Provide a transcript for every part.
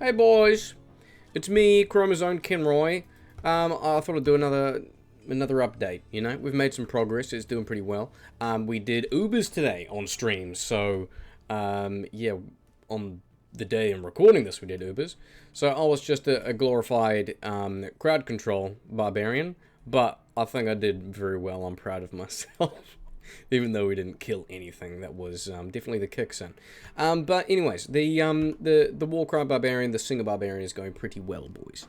Hey boys, it's me, Chromosome Kenroy. I thought I'd do another update. You know, we've made some progress. It's doing pretty well. We did Ubers today on stream, so yeah, on the day I'm recording this, we did Ubers. So I was just a glorified crowd control barbarian, but I think I did very well. I'm proud of myself. Even though we didn't kill anything, that was definitely the kicks in. But anyways, the Warcry Barbarian, the Singer Barbarian is going pretty well, boys.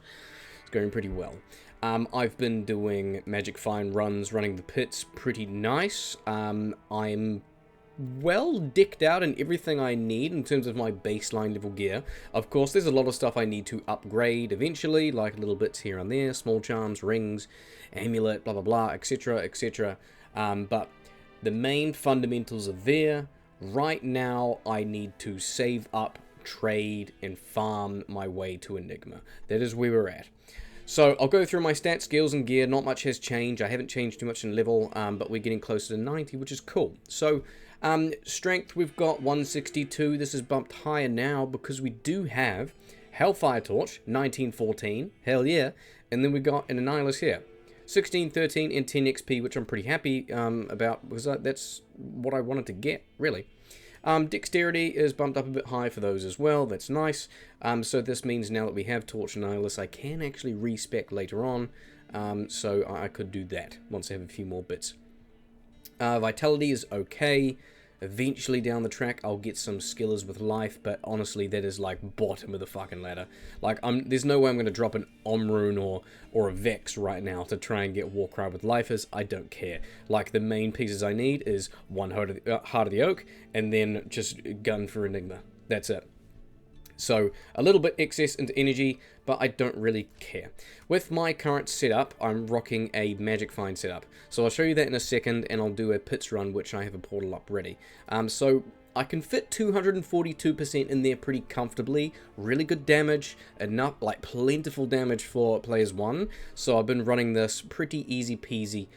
It's going pretty well. I've been doing Magic Fine runs, running the pits, pretty nice. I'm well decked out in everything I need in terms of my baseline level gear. Of course, there's a lot of stuff I need to upgrade eventually, like little bits here and there, small charms, rings, amulet, blah blah blah, etc, etc. But the main fundamentals are there. Right now, I need to save up, trade, and farm my way to Enigma. That is where we're at. So I'll go through my stats, skills, and gear. Not much has changed. I haven't changed too much in level, but we're getting closer to 90, which is cool. So strength, we've got 162. This is bumped higher now because we do have Hellfire Torch, 1914. Hell yeah. And then we got an Annihilus here. 16, 13, and 10 XP, which I'm pretty happy about, because that's what I wanted to get, really. Dexterity is bumped up a bit high for those as well. That's nice. So this means now that we have Torch and Annihilus, I can actually respec later on. So I could do that once I have a few more bits. Vitality is okay. Eventually down the track, I'll get some skillers with life, but honestly, that is like bottom of the fucking ladder. Like, there's no way I'm going to drop an Omrune or a Vex right now to try and get Warcry with lifers. I don't care. Like, the main pieces I need is one Heart of the Oak, and then just gun for Enigma. That's it. So, a little bit excess into energy, but I don't really care. With my current setup, I'm rocking a Magic Find setup. So I'll show you that in a second, and I'll do a pits run, which I have a portal up ready. So I can fit 242% in there pretty comfortably. Really good damage, enough, like plentiful damage for players 1. So I've been running this pretty easy peasy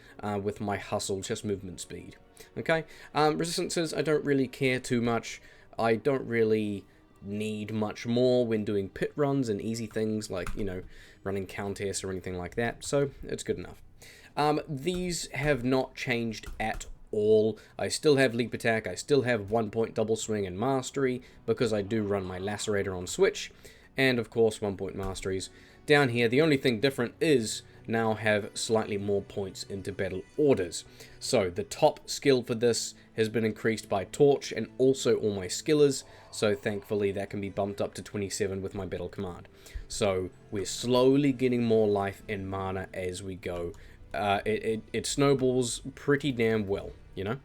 with my hustle, just movement speed. Okay, resistances, I don't really care too much. I don't really need much more when doing pit runs and easy things like, you know, running Countess or anything like that, so it's good enough. These have not changed at all. I still have leap attack, I still have 1 point double swing and mastery because I do run my lacerator on switch, and of course 1 point masteries. Down here, the only thing different is now have slightly more points into battle orders. So the top skill for this has been increased by Torch and also all my skillers, so thankfully that can be bumped up to 27 with my battle command. So we're slowly getting more life and mana as we go. It snowballs pretty damn well, you know?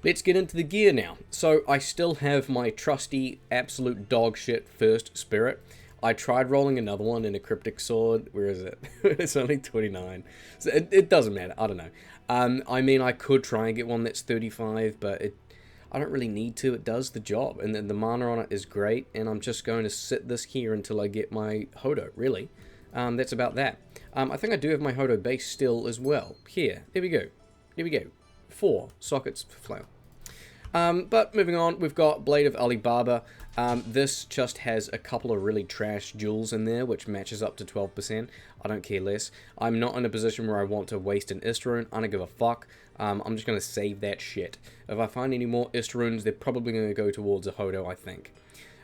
Let's get into the gear now. So I still have my trusty absolute dog shit first spirit. I tried rolling another one in a cryptic sword. Where is it? It's only 29. So it doesn't matter. I don't know. I mean, I could try and get one that's 35, but I don't really need to. It does the job. And then the mana on it is great. And I'm just going to sit this here until I get my Hodo, really. That's about that. I think I do have my Hodo base still as well. Here. There we go. There we go. 4 sockets for flail. But moving on, we've got Blade of Alibaba. This just has a couple of really trash jewels in there, which matches up to 12%. I don't care less. I'm not in a position where I want to waste an Istaroon. I don't give a fuck. I'm just going to save that shit. If I find any more Istaroons, they're probably going to go towards a Hodo, I think.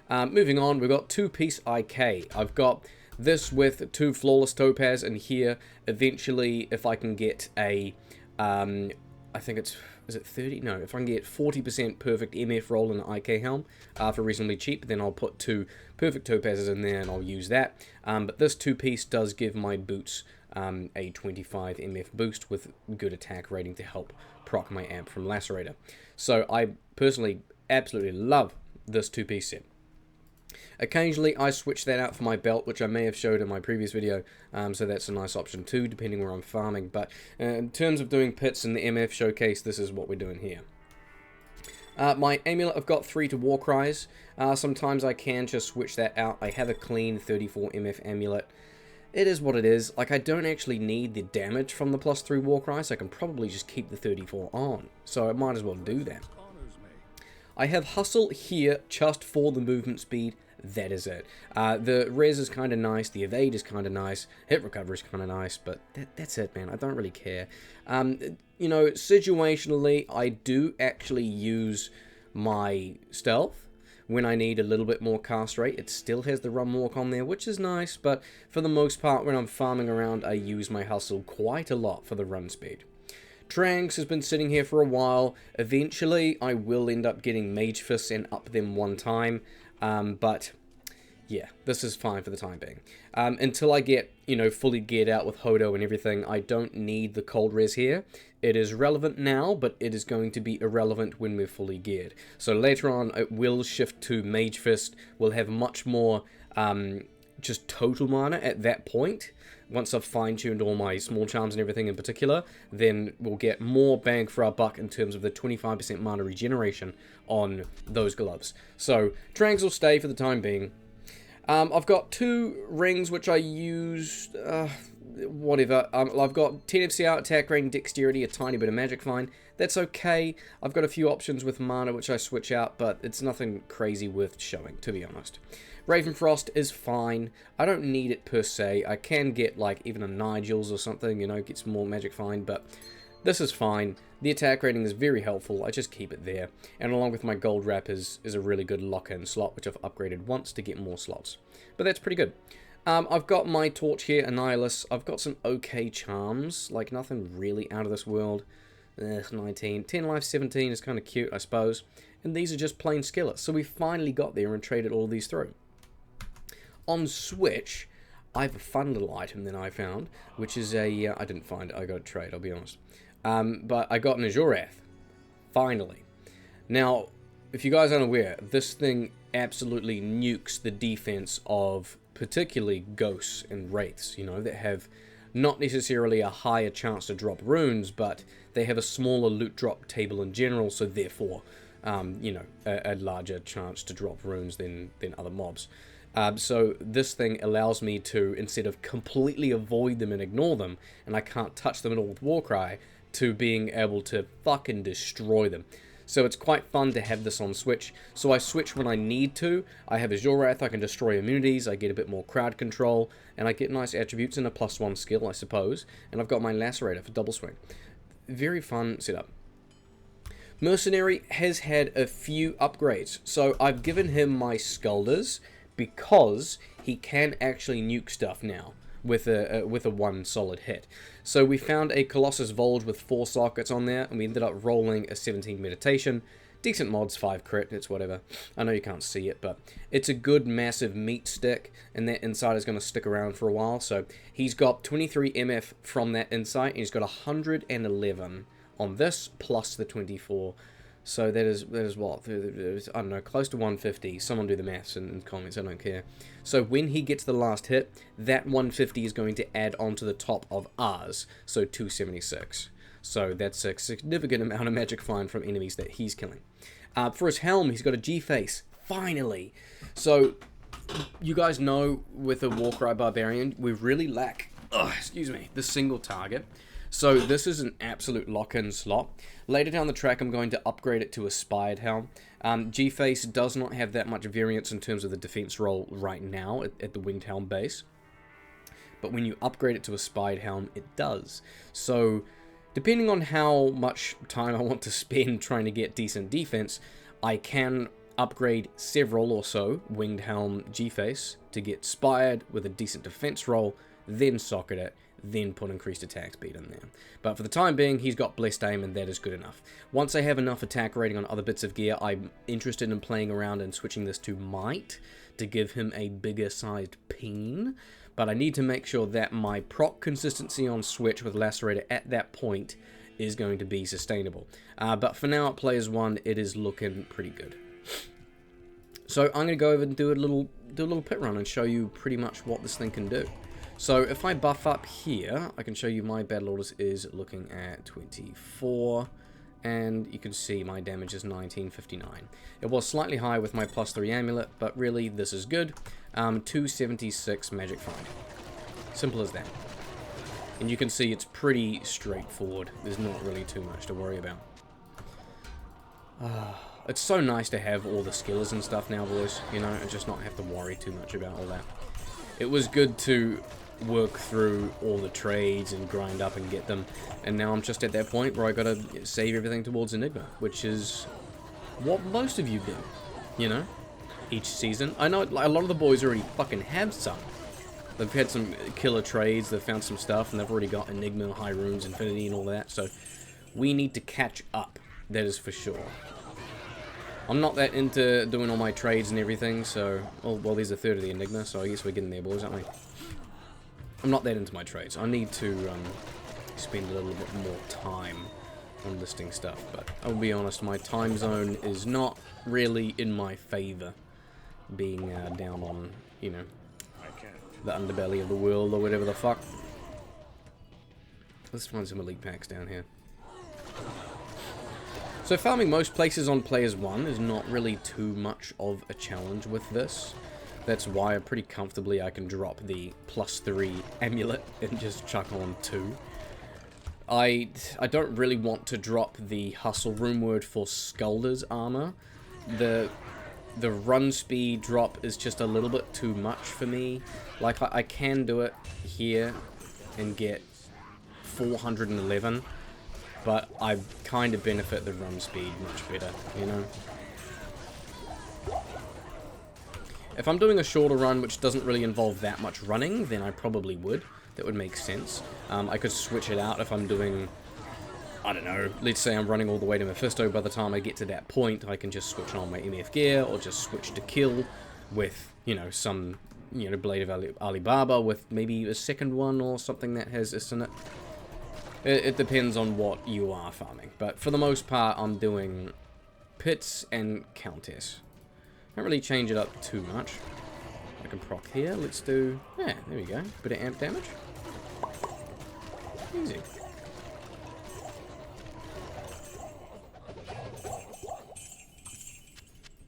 Moving on, we've got 2-piece IK. I've got this with 2 Flawless Topaz, and here, eventually, if I can get a, I think it's, is it 30? No, if I can get 40% perfect MF roll in the IK helm for reasonably cheap, then I'll put 2 perfect topazes in there and I'll use that. But this 2-piece does give my boots a 25 MF boost with good attack rating to help proc my amp from Lacerator. So I personally absolutely love this 2-piece set. Occasionally I switch that out for my belt, which I may have showed in my previous video, so that's a nice option too, depending where I'm farming. But in terms of doing pits in the MF showcase, this is what we're doing here. My amulet, I've got 3 to Warcries. Sometimes I can just switch that out. I have a clean 34 MF amulet. It is what it is. Like, I don't actually need the damage from the +3 Warcry, so I can probably just keep the 34 on. So I might as well do that. I have Hustle here just for the movement speed. that is it. The res is kind of nice, the evade is kind of nice, hit recovery is kind of nice, but that's it, man. I don't really care. You know, situationally, I do actually use my stealth when I need a little bit more cast rate. It still has the run walk on there, which is nice, but for the most part, when I'm farming around, I use my hustle quite a lot for the run speed. Tranks has been sitting here for a while. Eventually, I will end up getting Mage Fists and up them one time, but yeah, this is fine for the time being. Until I get, you know, fully geared out with Hodo and everything, I don't need the cold res here. It is relevant now, but it is going to be irrelevant when we're fully geared. So later on, it will shift to Mage Fist. We'll have much more just total mana at that point. Once I've fine-tuned all my small charms and everything in particular, then we'll get more bang for our buck in terms of the 25% mana regeneration on those gloves. So, Trangs will stay for the time being. I've got 2 rings which I use, whatever. I've got 10 FCR, attack rating, dexterity, a tiny bit of magic find. That's okay. I've got a few options with mana which I switch out, but it's nothing crazy worth showing, to be honest. Ravenfrost is fine. I don't need it per se. I can get like even a Nigel's or something, you know, get some more magic find, but this is fine. The attack rating is very helpful. I just keep it there. And along with my gold wrap is a really good lock-in slot, which I've upgraded once to get more slots. But that's pretty good. I've got my torch here, Annihilus. I've got some okay charms, like nothing really out of this world. 19. 10 life, 17 is kind of cute, I suppose. And these are just plain skillets. So we finally got there and traded all these through. On Switch, I have a fun little item that I found, which is a... I didn't find it, I got a trade, I'll be honest. But I got an Azorath. Finally. Now, if you guys aren't aware, this thing absolutely nukes the defense of particularly ghosts and wraiths, you know, that have not necessarily a higher chance to drop runes, but they have a smaller loot drop table in general, so therefore, you know, a larger chance to drop runes than other mobs. So this thing allows me to, instead of completely avoid them and ignore them, and I can't touch them at all with Warcry, to being able to fucking destroy them. So it's quite fun to have this on Switch. So I switch when I need to. I have Azorath, I can destroy immunities, I get a bit more crowd control, and I get nice attributes and a +1 skill, I suppose. And I've got my Lacerator for double swing. Very fun setup. Mercenary has had a few upgrades. So I've given him my Skulders because he can actually nuke stuff now with a one solid hit. So we found a Colossus Volge with 4 sockets on there, and we ended up rolling a 17 meditation. Decent mods, 5 crit, it's whatever. I know you can't see it, but it's a good massive meat stick, and that insight is going to stick around for a while. So he's got 23 MF from that insight, and he's got 111 on this, plus the 24. So that is what, I don't know, close to 150. Someone do the maths in comments, I don't care. So when he gets the last hit, that 150 is going to add onto the top of ours, so 276. So that's a significant amount of magic find from enemies that he's killing. For his helm, he's got a G-face, finally. So you guys know with a Warcry Barbarian, we really lack, the single target. So this is an absolute lock-in slot. Later down the track, I'm going to upgrade it to a Spired Helm. G-Face does not have that much variance in terms of the defense roll right now at the Winged Helm base. But when you upgrade it to a Spired Helm, it does. So depending on how much time I want to spend trying to get decent defense, I can upgrade several or so Winged Helm G-Face to get Spired with a decent defense roll, then socket it, then put increased attack speed in there. But for the time being, he's got blessed aim, and that is good enough. Once I have enough attack rating on other bits of gear, I'm interested in playing around and switching this to Might to give him a bigger sized peen. But I need to make sure that my proc consistency on Switch with Lacerator at that point is going to be sustainable. But for now, at Players 1, it is looking pretty good. So I'm going to go over and do a little pit run and show you pretty much what this thing can do. So if I buff up here, I can show you my Battle Orders is looking at 24, and you can see my damage is 1959. It was slightly high with my +3 amulet, but really this is good. 276 magic find. Simple as that. And you can see it's pretty straightforward. There's not really too much to worry about. It's so nice to have all the skills and stuff now, boys, you know, and just not have to worry too much about all that. It was good to work through all the trades and grind up and get them, and now I'm just at that point where I gotta save everything towards Enigma, which is what most of you do, you know, each season. I know a lot of the boys already fucking have some. They've had some killer trades, they've found some stuff, and they've already got Enigma, High Runes, Infinity, and all that, so we need to catch up, that is for sure. I'm not that into doing all my trades and everything, so... Well, there's a third of the Enigma, so I guess we're getting there, boys, aren't we? I'm not that into my trades. I need to spend a little bit more time on listing stuff, but I'll be honest, my time zone is not really in my favor, being down on, you know, the underbelly of the world, or whatever the fuck. Let's find some elite packs down here. So farming most places on Players 1 is not really too much of a challenge with this. That's why pretty comfortably I can drop the +3 amulet and just chuck on 2. I don't really want to drop the hustle rune word for Skulder's armor. The run speed drop is just a little bit too much for me. Like, I can do it here and get 411. But I kind of benefit the run speed much better, you know? If I'm doing a shorter run which doesn't really involve that much running, then I probably would. That would make sense. I could switch it out if I'm doing, I don't know, let's say I'm running all the way to Mephisto. By the time I get to that point, I can just switch on my MF gear, or just switch to kill with, you know, some, you know, Blade of Alibaba with maybe a second one or something that has this in it. It depends on what you are farming, but for the most part, I'm doing Pits and Countess. Don't really change it up too much. I can proc here. Let's do... Yeah, there we go. Bit of amp damage. Easy.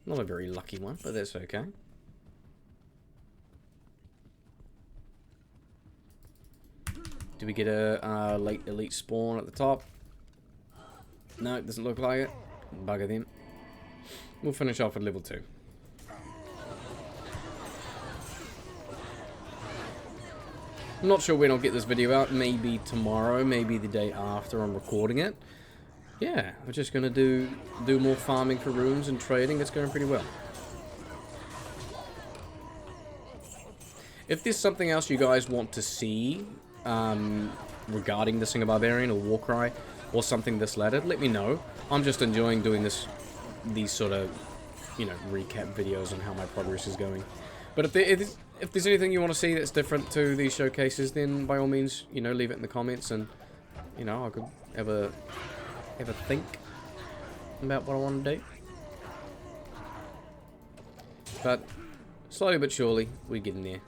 Not a very lucky one, but that's okay. Do we get a late elite spawn at the top? No, it doesn't look like it. Bugger them. We'll finish off at level 2. I'm not sure when I'll get this video out. Maybe tomorrow, maybe the day after I'm recording it. Yeah, we're just gonna do more farming for runes and trading. It's going pretty well. If there's something else you guys want to see regarding the Singer Barbarian or Warcry or something this laddered, let me know. I'm just enjoying doing these sort of, you know, recap videos on how my progress is going. But if there's anything you want to see that's different to these showcases, then by all means, you know, leave it in the comments, and, you know, I could have a think about what I want to do. But slowly but surely, we're getting there,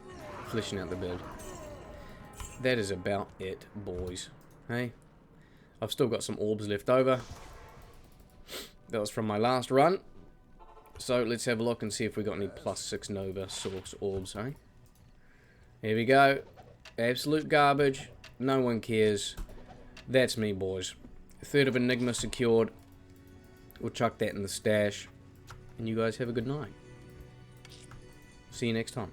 fleshing out the build. That is about it, boys. Hey, I've still got some orbs left over. That was from my last run. So let's have a look and see if we got any +6 Nova source orbs, eh? Here we go. Absolute garbage. No one cares. That's me, boys. A third of Enigma secured. We'll chuck that in the stash. And you guys have a good night. See you next time.